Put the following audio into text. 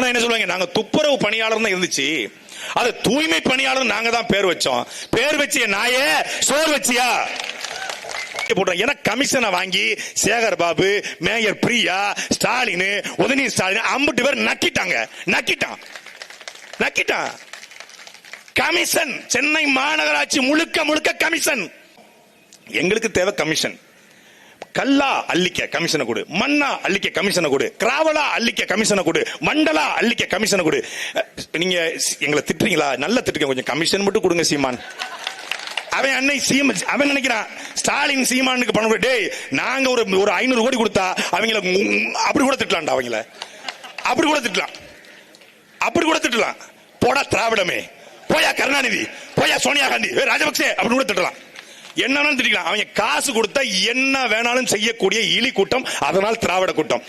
சொன்னா என்ன சொல்லுவாங்க, நாங்க துப்புரவு பணியாளர் தான் இருந்துச்சு, அது தூய்மை பணியாளர் நாங்க தான் பேர் வச்சோம். பேர் வச்சிய நாயே சோறு வச்சியா போடுறோம். ஏன்னா கமிஷனை வாங்கி சேகர் பாபு, மேயர் பிரியா, ஸ்டாலின், உதயநிதி ஸ்டாலின் 50 பேர் நக்கிட்டான். கமிஷன் சென்னை மாநகராட்சி முழுக்க முழுக்க கமிஷன். எங்களுக்கு தேவை கமிஷன். கல்லா அள்ளிக்க கமிஷனை கொடு, மண்ணா அள்ளிக்க கமிஷனை கொடு, கிராவலா அள்ளிக்க கமிஷனை கொடு, மண்டலா அள்ளிக்க கமிஷனை கொடு. நீங்க எங்களை திட்டுறீங்களா, நல்ல திட்டுங்க, கொஞ்சம் கமிஷன் மட்டும் கொடுங்க சீமான். அவன் அன்னை அவன் நினைக்கிறான் ஸ்டாலின் சீமானுக்கு பணம், டேய் நாங்க ஒரு 500 கோடி கொடுத்தா அவங்கள அப்படி கூட திட்டலாம்டா, அவங்கள அப்படி கூட திட்டலாம். போடா திராவிடமே, போயா கருணாநிதி, போயா சோனியா காந்தி, ராஜபக்சே அப்படின்னு கூட திட்டலாம். என்ன வேணாலும் திட்டிக்கலாம். அவங்க காசு கொடுத்தா என்ன வேணாலும் செய்யக்கூடிய இலி கூட்டம், அதனால் திராவிட கூட்டம்.